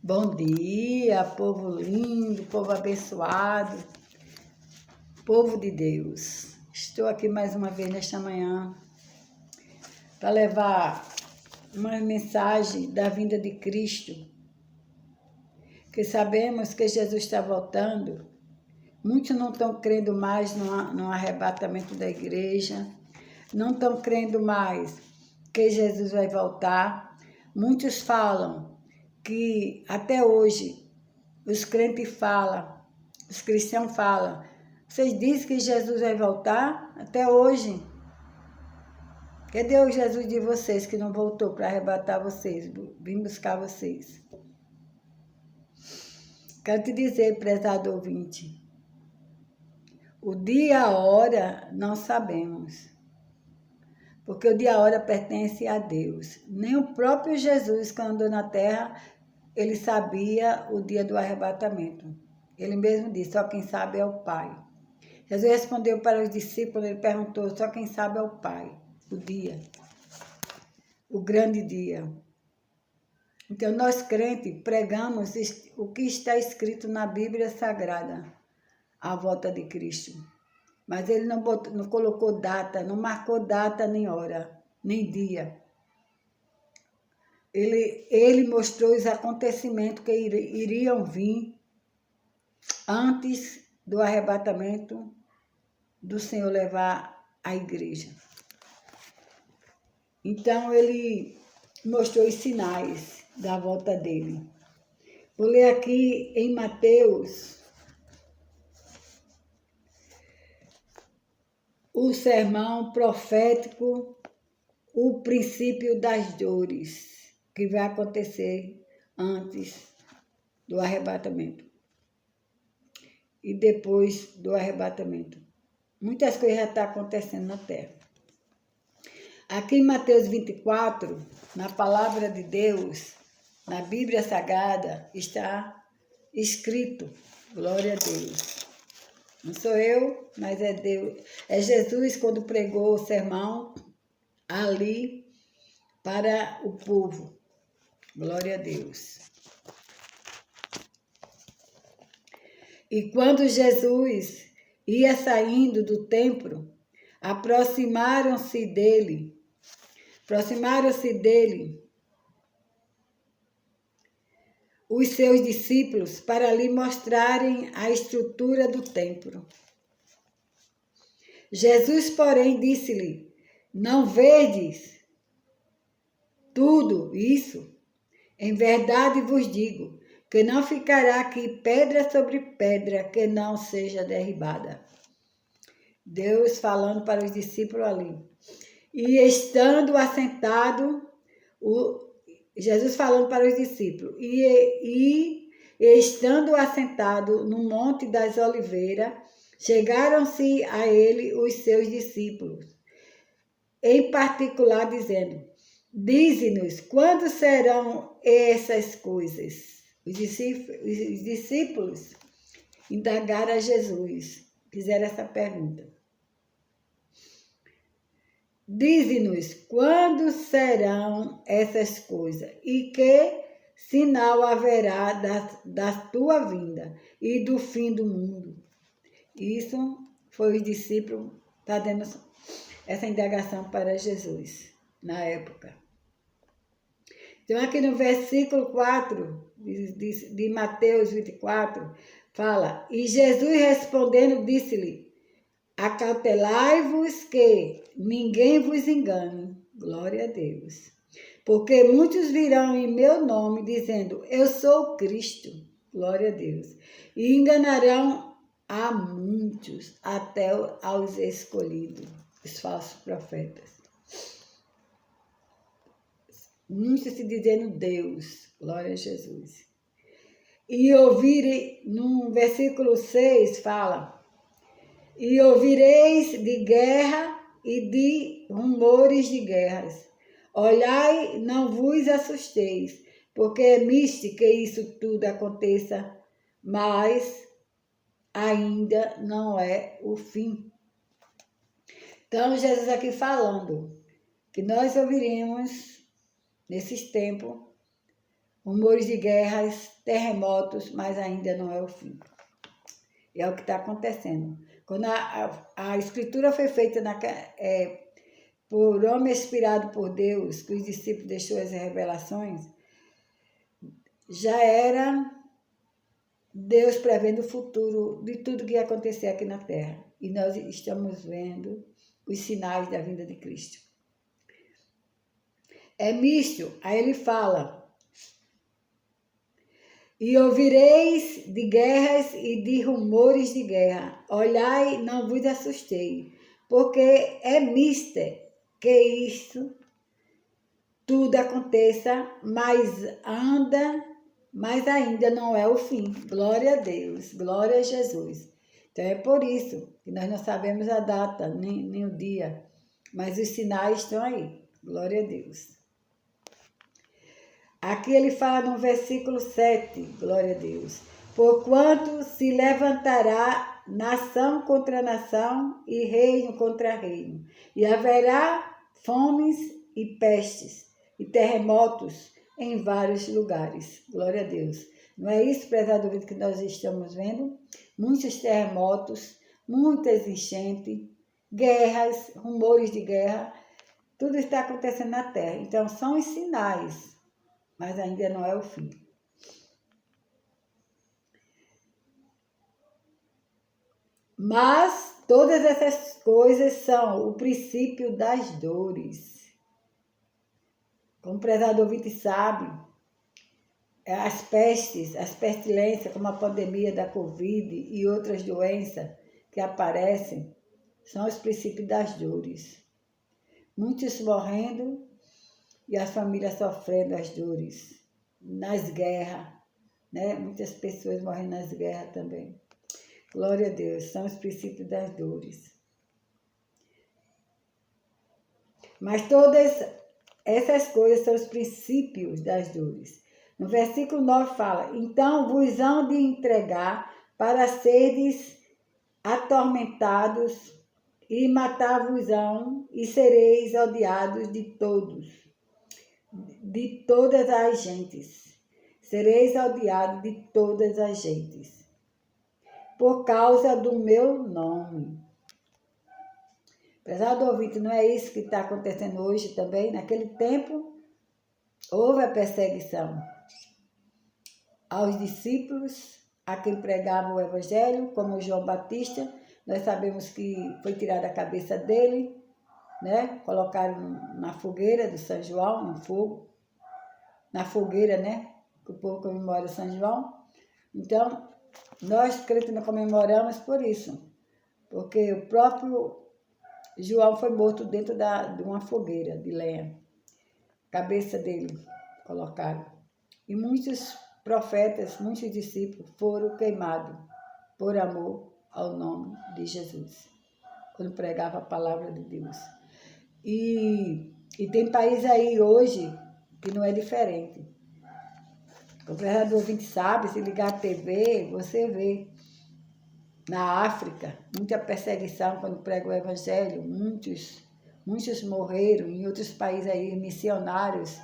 Bom dia, povo lindo, povo abençoado, povo de Deus. Estou aqui mais uma vez nesta manhã para levar uma mensagem da vinda de Cristo, que sabemos que Jesus está voltando. Muitos não estão crendo mais no arrebatamento da igreja, não estão crendo mais que Jesus vai voltar. Muitos falam que até hoje os crentes falam, os cristãos falam, vocês dizem que Jesus vai voltar? Até hoje. Cadê o Jesus de vocês que não voltou para arrebatar vocês, vir buscar vocês? Quero te dizer, prezado ouvinte, o dia e a hora não sabemos, porque o dia e a hora pertence a Deus. Nem o próprio Jesus, quando andou na terra, ele sabia o dia do arrebatamento. Ele mesmo disse, só quem sabe é o Pai. Jesus respondeu para os discípulos, ele perguntou, só quem sabe é o Pai, o dia, o grande dia. Então, nós crentes pregamos o que está escrito na Bíblia Sagrada, a volta de Cristo. Mas ele não colocou data, não marcou data nem hora, nem dia. Ele mostrou os acontecimentos que iriam vir antes do arrebatamento do Senhor levar a igreja. Então, ele mostrou os sinais da volta dele. Vou ler aqui em Mateus o sermão profético, o princípio das dores, que vai acontecer antes do arrebatamento e depois do arrebatamento. Muitas coisas já estão acontecendo na terra. Aqui em Mateus 24, na palavra de Deus, na Bíblia Sagrada, está escrito, glória a Deus. Não sou eu, mas é Deus. É Jesus quando pregou o sermão ali para o povo. Glória a Deus. E quando Jesus ia saindo do templo, aproximaram-se dele os seus discípulos para lhe mostrarem a estrutura do templo. Jesus, porém, disse-lhe, não vedes tudo isso? Em verdade vos digo, que não ficará aqui pedra sobre pedra que não seja derribada. Deus falando para os discípulos ali. E estando assentado, Jesus falando para os discípulos, e estando assentado no Monte das Oliveiras, chegaram-se a ele os seus discípulos, em particular dizendo, dize-nos, quando serão essas coisas? Os discípulos indagaram a Jesus, fizeram essa pergunta. Dize-nos, quando serão essas coisas? E que sinal haverá da tua vinda e do fim do mundo? Isso foi os discípulos tá dando essa indagação para Jesus na época. Então, aqui no versículo 4 de Mateus 24, fala, e Jesus respondendo disse-lhe, acautelai-vos que ninguém vos engane, glória a Deus, porque muitos virão em meu nome dizendo, eu sou Cristo, glória a Deus, e enganarão a muitos, até aos escolhidos, os falsos profetas. Muitos se dizendo Deus, glória a Jesus. E ouvirei, no versículo 6 fala, e ouvireis de guerra e de rumores de guerras. Olhai, não vos assusteis, porque é misto que isso tudo aconteça, mas ainda não é o fim. Então, Jesus aqui falando que nós ouviremos, nesses tempos, rumores de guerras, terremotos, mas ainda não é o fim. É o que está acontecendo. Quando a escritura foi feita por homem inspirado por Deus, que os discípulos deixou as revelações, já era Deus prevendo o futuro de tudo que ia acontecer aqui na Terra. E nós estamos vendo os sinais da vinda de Cristo. É misto, aí ele fala: e ouvireis de guerras e de rumores de guerra. Olhai, não vos assustei, porque é misto que isto tudo aconteça, mas ainda não é o fim. Glória a Deus, glória a Jesus. Então é por isso que nós não sabemos a data, nem o dia, mas os sinais estão aí. Glória a Deus. Aqui ele fala no versículo 7, glória a Deus. Porquanto se levantará nação contra nação e reino contra reino, e haverá fomes e pestes e terremotos em vários lugares. Glória a Deus. Não é isso, prezado ouvinte, que nós estamos vendo? Muitos terremotos, muitas enchentes, guerras, rumores de guerra, tudo está acontecendo na terra. Então são os sinais, mas ainda não é o fim. Mas todas essas coisas são o princípio das dores. Como o prezado ouvinte sabe, as pestes, as pestilências, como a pandemia da Covid e outras doenças que aparecem, são os princípios das dores. Muitos morrendo e as famílias sofrendo as dores. Nas guerras, né? Muitas pessoas morrendo nas guerras também. Glória a Deus, são os princípios das dores. Mas todas essas coisas são os princípios das dores. No versículo 9 fala: então vos hão de entregar para seres atormentados e matar-vos-ão e sereis odiados de todas as gentes. Sereis odiados de todas as gentes, por causa do meu nome. Apesar do ouvinte, não é isso que está acontecendo hoje também? Naquele tempo, houve a perseguição aos discípulos, a quem pregava o Evangelho, como João Batista. Nós sabemos que foi tirada a cabeça dele, né? Colocaram na fogueira do São João, no fogo, na fogueira, né? Que o povo comemora o São João. Então, nós crentes não comemoramos por isso, porque o próprio João foi morto dentro de uma fogueira de lenha. Cabeça dele colocaram. E muitos profetas, muitos discípulos foram queimados por amor ao nome de Jesus, quando pregava a palavra de Deus. E tem país aí hoje que não é diferente. O vereador ouvinte sabe, se ligar a TV, você vê. Na África, muita perseguição quando prega o Evangelho, muitos morreram. Em outros países aí, missionários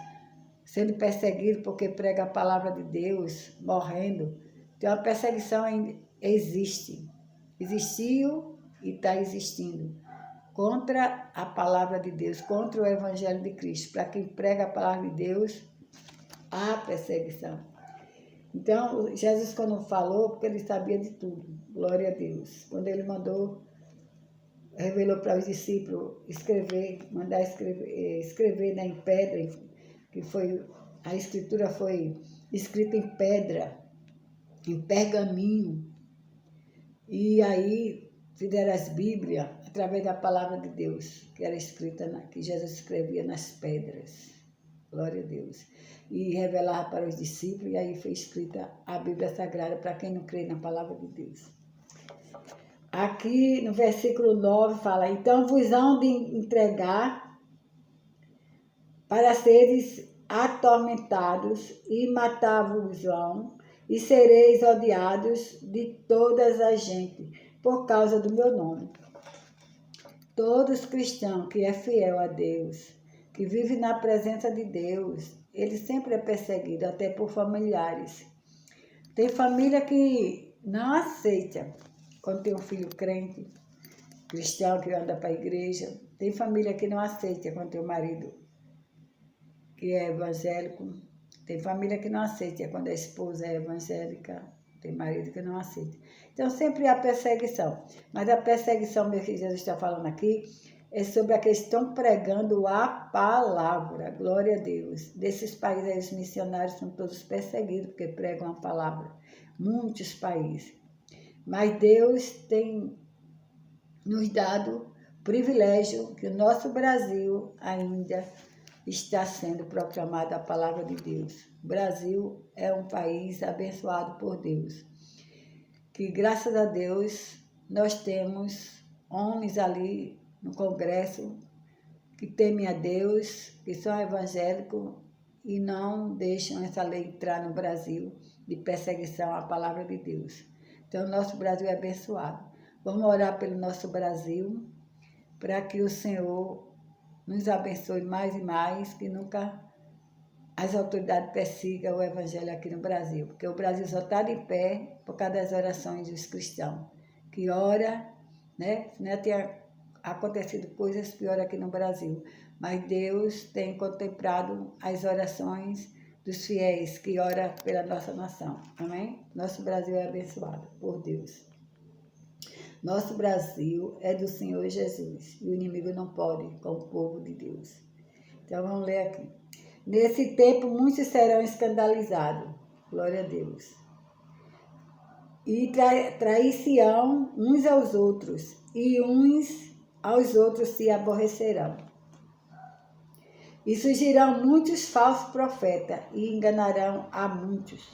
sendo perseguidos porque prega a palavra de Deus, morrendo. Então a perseguição ainda existe. Existiu e está existindo. Contra a palavra de Deus, contra o Evangelho de Cristo. Para quem prega a palavra de Deus, há perseguição. Então, Jesus quando falou, porque ele sabia de tudo, glória a Deus. Quando ele revelou para os discípulos mandar escrever em pedra, que a escritura foi escrita em pedra, em pergaminho. E aí fizeram as Bíblias através da palavra de Deus, que era escrita, que Jesus escrevia nas pedras. Glória a Deus. E revelar para os discípulos, e aí foi escrita a Bíblia Sagrada para quem não crê na palavra de Deus. Aqui no versículo 9 fala: então vos hão de entregar para seres atormentados e matar-vos-ão, e sereis odiados de todas as gentes, por causa do meu nome. Todos cristãos que é fiel a Deus, que vive na presença de Deus, ele sempre é perseguido, até por familiares. Tem família que não aceita quando tem um filho crente, cristão que anda para a igreja. Tem família que não aceita quando tem um marido que é evangélico. Tem família que não aceita quando a esposa é evangélica. Tem marido que não aceita. Então, sempre há perseguição. Mas a perseguição, meu que Jesus está falando aqui, é sobre a que estão pregando a palavra. Glória a Deus. Desses países aí, os missionários são todos perseguidos porque pregam a palavra. Muitos países. Mas Deus tem nos dado privilégio que o nosso Brasil ainda está sendo proclamada a palavra de Deus. O Brasil é um país abençoado por Deus. Que graças a Deus nós temos homens ali no Congresso que temem a Deus, que são evangélicos e não deixam essa lei entrar no Brasil de perseguição à palavra de Deus. Então, o nosso Brasil é abençoado. Vamos orar pelo nosso Brasil, para que o Senhor nos abençoe mais e mais, que nunca as autoridades persigam o Evangelho aqui no Brasil, porque o Brasil só está de pé por causa das orações dos cristãos, que ora, né? Não tinha acontecido coisas piores aqui no Brasil, mas Deus tem contemplado as orações dos fiéis que oram pela nossa nação, amém? Nosso Brasil é abençoado por Deus. Nosso Brasil é do Senhor Jesus e o inimigo não pode com o povo de Deus. Então vamos ler aqui. Nesse tempo muitos serão escandalizados, glória a Deus, e trair-se-ão uns aos outros, e uns aos outros se aborrecerão. E surgirão muitos falsos profetas e enganarão a muitos.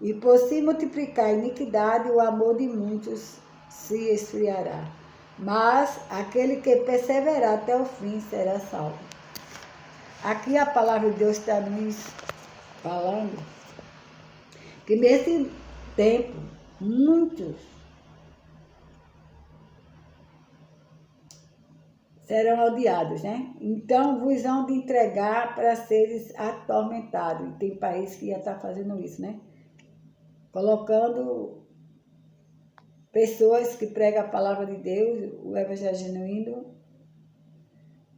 E por se multiplicar a iniquidade, o amor de muitos se esfriará. Mas aquele que perseverar até o fim será salvo. Aqui a palavra de Deus está nos falando que nesse tempo, muitos serão odiados, né? Então vos hão de entregar para seres atormentados. E tem país que já está fazendo isso, né? Colocando pessoas que pregam a palavra de Deus, o evangelho genuíno,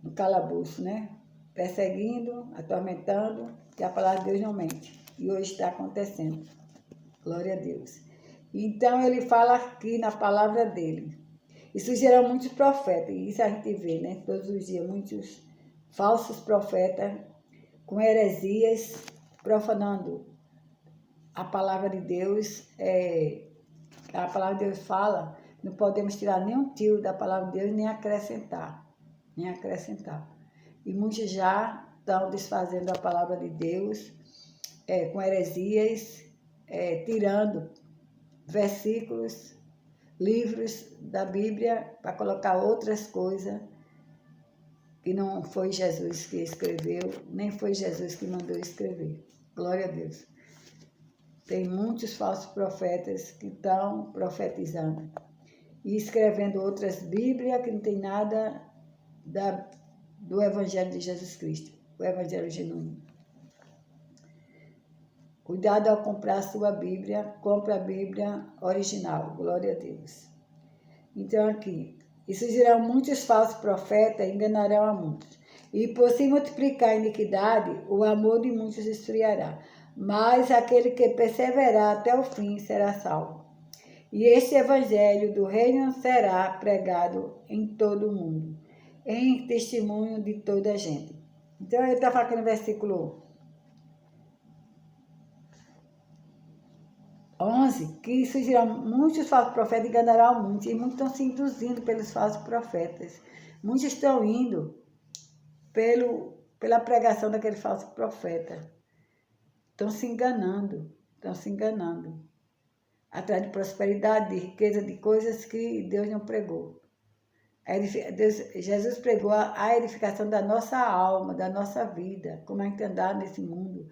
no calabouço, né? Perseguindo, atormentando, que a palavra de Deus não mente. E hoje está acontecendo. Glória a Deus. Então ele fala aqui na palavra dele. E surgirão muitos profetas, e isso a gente vê, né? Todos os dias, muitos falsos profetas com heresias, profanando a palavra de Deus. A palavra de Deus fala, não podemos tirar nenhum tio da palavra de Deus, nem acrescentar. Nem acrescentar. E muitos já estão desfazendo a palavra de Deus com heresias, tirando versículos, livros da Bíblia para colocar outras coisas que não foi Jesus que escreveu, nem foi Jesus que mandou escrever. Glória a Deus. Tem muitos falsos profetas que estão profetizando e escrevendo outras Bíblias que não tem nada do Evangelho de Jesus Cristo, o Evangelho genuíno. Cuidado ao comprar a sua Bíblia, compre a Bíblia original, glória a Deus. Então aqui, e surgirão muitos falsos profetas, enganarão a muitos. E por se multiplicar a iniquidade, o amor de muitos esfriará. Mas aquele que perseverar até o fim será salvo. E este evangelho do reino será pregado em todo o mundo, em testemunho de toda a gente. Então ele está falando aqui no versículo 11, que surgirão muitos falsos profetas e enganarão muitos, e muitos estão se induzindo pelos falsos profetas. Muitos estão indo pela pregação daquele falso profeta. Estão se enganando, atrás de prosperidade, de riqueza, de coisas que Deus não pregou. Jesus pregou a edificação da nossa alma, da nossa vida, como a gente andar nesse mundo,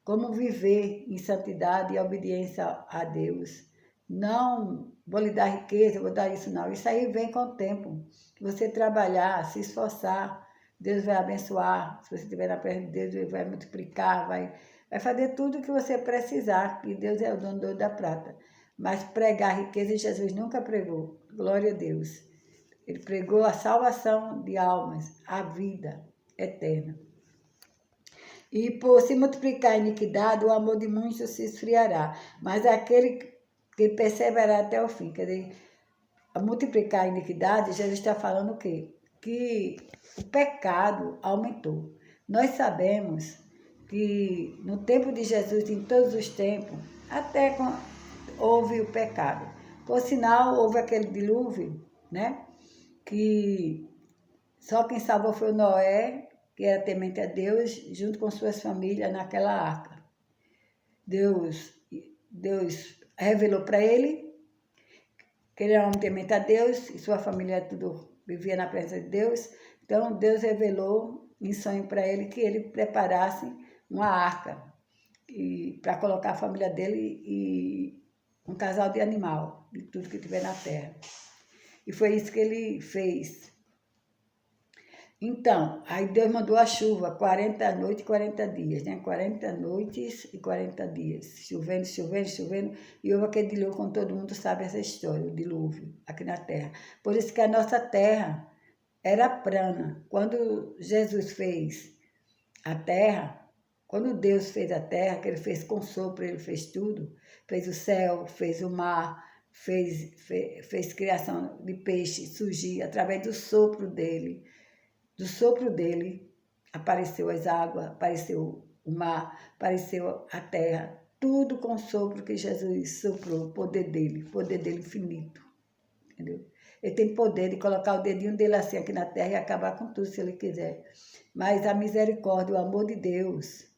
como viver em santidade e obediência a Deus. Não vou lhe dar riqueza, vou dar isso não. Isso aí vem com o tempo. Você trabalhar, se esforçar, Deus vai abençoar. Se você estiver na presença de Deus, Ele vai multiplicar, vai fazer tudo o que você precisar, e Deus é o dono do ouro da prata. Mas pregar riqueza, Jesus nunca pregou. Glória a Deus. Ele pregou a salvação de almas, a vida eterna. E por se multiplicar a iniquidade, o amor de muitos se esfriará. Mas aquele que perseverar até o fim. Quer dizer, a multiplicar a iniquidade, Jesus está falando o quê? Que o pecado aumentou. Nós sabemos que no tempo de Jesus, em todos os tempos, até houve o pecado. Por sinal, houve aquele dilúvio, né? Que só quem salvou foi o Noé, que era temente a Deus, junto com suas famílias naquela arca. Deus revelou para ele que ele era um homem temente a Deus e sua família tudo vivia na presença de Deus. Então, Deus revelou em sonho para ele que ele preparasse uma arca para colocar a família dele e um casal de animal, de tudo que tiver na terra. E foi isso que ele fez. Então, aí Deus mandou a chuva, 40 noites e 40 dias, né? 40 noites e 40 dias, chovendo, chovendo, chovendo, e houve aquele dilúvio, como todo mundo sabe essa história, o dilúvio aqui na terra. Por isso que a nossa terra era plana. Quando Jesus fez a terra, quando Deus fez a terra, que ele fez com sopro, ele fez tudo, fez o céu, fez o mar, fez criação de peixe, surgir através do sopro dele. Do sopro dele, apareceu as águas, apareceu o mar, apareceu a terra, tudo com o sopro que Jesus soprou, o poder dele infinito, entendeu? Ele tem poder de colocar o dedinho dele assim aqui na terra e acabar com tudo se ele quiser. Mas a misericórdia, o amor de Deus,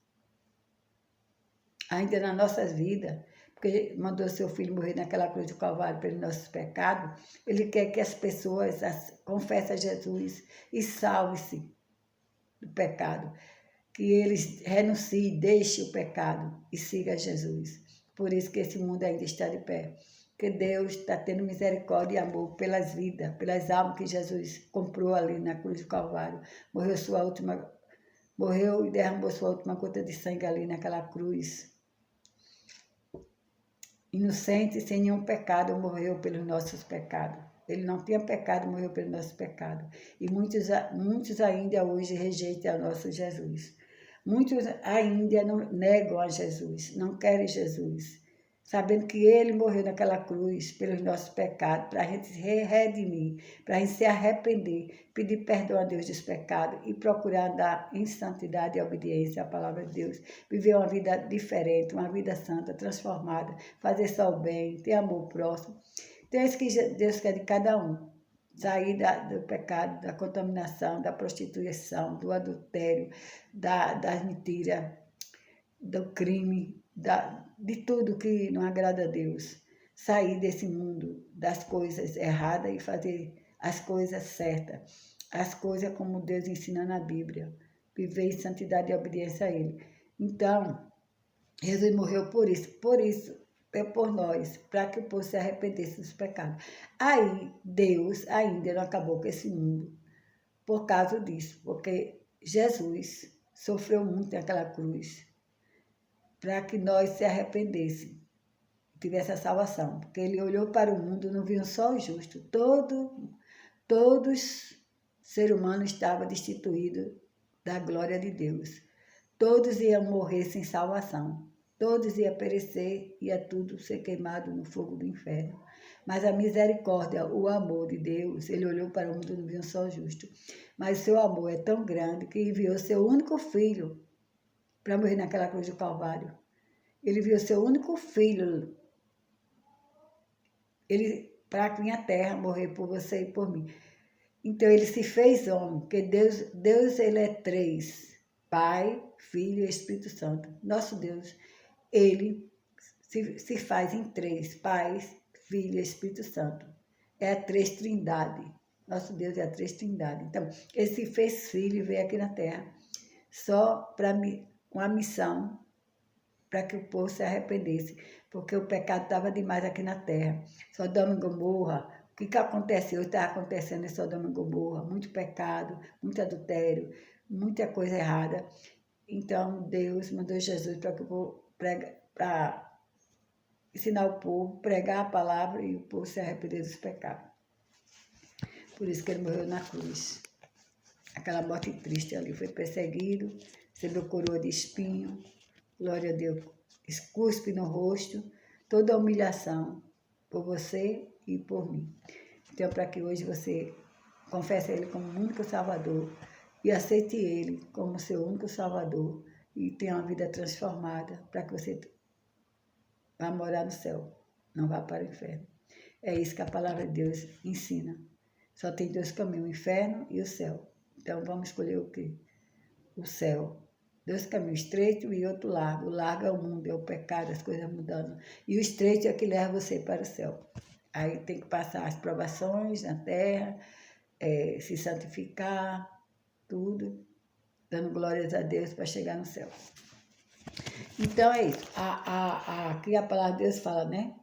ainda nas nossas vidas, porque mandou seu filho morrer naquela cruz do Calvário pelos nossos pecados, ele quer que as pessoas confessem a Jesus e salve-se do pecado, que eles renunciem, deixem o pecado e sigam Jesus. Por isso que esse mundo ainda está de pé, que Deus está tendo misericórdia e amor pelas vidas, pelas almas que Jesus comprou ali na cruz do Calvário, morreu e derramou sua última gota de sangue ali naquela cruz. Inocente, sem nenhum pecado, morreu pelos nossos pecados. Ele não tinha pecado, morreu pelos nossos pecados. E muitos ainda hoje rejeitam o nosso Jesus. Muitos ainda não negam a Jesus, não querem Jesus, sabendo que ele morreu naquela cruz pelos nossos pecados, para a gente se redimir, para a gente se arrepender, pedir perdão a Deus dos pecados e procurar andar em santidade e obediência à palavra de Deus, viver uma vida diferente, uma vida santa, transformada, fazer só o bem, ter amor próximo. Então é isso que Deus quer de cada um. Sair do pecado, da contaminação, da prostituição, do adultério, das mentiras, do crime, de tudo que não agrada a Deus. Sair desse mundo das coisas erradas e fazer as coisas certas. As coisas como Deus ensina na Bíblia. Viver em santidade e obediência a Ele. Então, Jesus morreu por isso, por nós, para que o povo se arrependesse dos pecados. Aí, Deus ainda não acabou com esse mundo por causa disso, porque Jesus sofreu muito naquela cruz para que nós se arrependêssemos, tivesse a salvação, porque ele olhou para o mundo, não viu só o justo, todos ser humano estava destituído da glória de Deus, todos iam morrer sem salvação. Todos iam perecer, ia tudo ser queimado no fogo do inferno. Mas a misericórdia, o amor de Deus, ele olhou para o mundo e não viu só justo. Mas o seu amor é tão grande que enviou seu único filho para morrer naquela cruz do Calvário. Ele enviou seu único filho para vir à terra morrer por você e por mim. Então ele se fez homem, porque Deus ele é três: Pai, Filho e Espírito Santo. Nosso Deus, ele se faz em três: Pai, Filho e Espírito Santo. É a três trindade. Nosso Deus é a três trindade. Então, ele se fez filho e veio aqui na terra só com a missão para que o povo se arrependesse, porque o pecado estava demais aqui na terra. Sodoma e Gomorra, O que acontece hoje está acontecendo em Sodoma e Gomorra, muito pecado, muito adultério, muita coisa errada. Então, Deus mandou Jesus para que o povo para ensinar o povo, pregar a palavra e o povo se arrepender dos pecados. Por isso que ele morreu na cruz. Aquela morte triste ali, foi perseguido, recebeu coroa de espinho, glória a Deus, cuspe no rosto, toda a humilhação por você e por mim. Então, para que hoje você confesse Ele como único Salvador e aceite Ele como seu único Salvador e tenha uma vida transformada, para que você vá morar no céu, não vá para o inferno. É isso que a palavra de Deus ensina. Só tem dois caminhos, o inferno e o céu. Então, vamos escolher o quê? O céu. Dois caminhos, estreito e outro largo. O largo é o mundo, é o pecado, as coisas mudando. E o estreito é que leva você para o céu. Aí tem que passar as provações na terra, se santificar, tudo, dando glórias a Deus para chegar no céu. Então é isso. Aqui a palavra de Deus fala, né?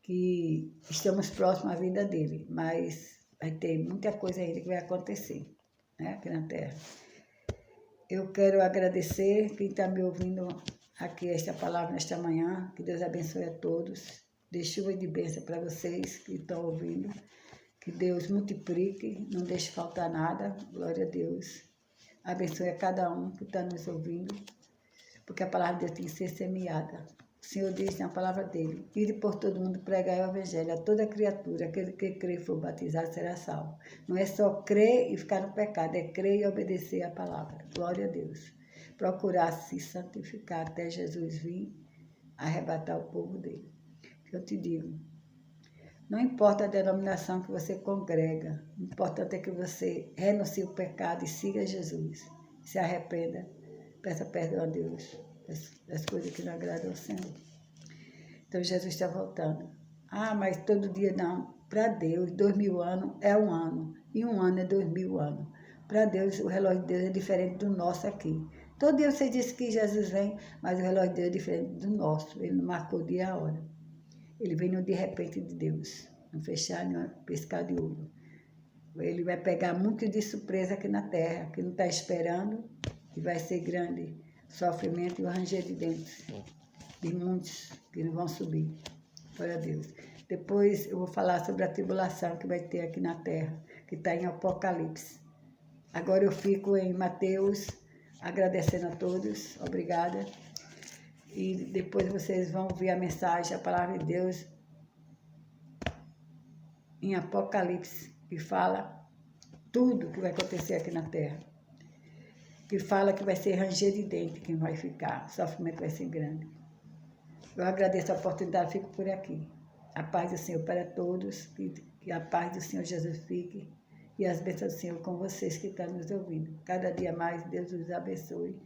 Que estamos próximos à vida dele, mas vai ter muita coisa ainda que vai acontecer, né? Aqui na terra. Eu quero agradecer quem está me ouvindo aqui esta palavra nesta manhã. Que Deus abençoe a todos. Dê chuva de bênção para vocês que estão ouvindo. Que Deus multiplique, não deixe faltar nada. Glória a Deus. Abençoe a cada um que está nos ouvindo. Porque a palavra de Deus tem que ser semeada. O Senhor diz na palavra dele: ide por todo mundo pregar o evangelho a toda criatura. Aquele que crê e for batizado será salvo. Não é só crer e ficar no pecado, é crer e obedecer a palavra. Glória a Deus. Procurar se santificar até Jesus vir arrebatar o povo dele. Eu te digo, não importa a denominação que você congrega, o importante é que você renuncie o pecado e siga Jesus. Se arrependa, peça perdão a Deus das coisas que não agradam ao Senhor. Então Jesus está voltando. Ah, mas todo dia não. Para Deus, 2000 anos é um ano. E um ano é 2000 anos. Para Deus, o relógio de Deus é diferente do nosso aqui. Todo dia você diz que Jesus vem, mas o relógio de Deus é diferente do nosso. Ele não marcou o dia e a hora. Ele vem no de repente de Deus. Não fechar nem piscar de olho. Ele vai pegar muito de surpresa aqui na terra, que não está esperando, e vai ser grande sofrimento e o ranger de dentes de muitos que não vão subir. Glória a Deus. Depois eu vou falar sobre a tribulação que vai ter aqui na terra, que está em Apocalipse. Agora eu fico em Mateus, agradecendo a todos. Obrigada. E depois vocês vão ver a mensagem, a palavra de Deus, em Apocalipse, que fala tudo que vai acontecer aqui na terra. Que fala que vai ser ranger de dente quem vai ficar, o sofrimento vai ser grande. Eu agradeço a oportunidade, fico por aqui. A paz do Senhor para todos, que a paz do Senhor Jesus fique e as bênçãos do Senhor com vocês que estão nos ouvindo. Cada dia mais Deus os abençoe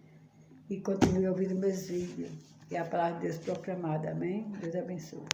e continue ouvindo meus vídeos, que é a palavra de Deus proclamada. Amém? Deus abençoe.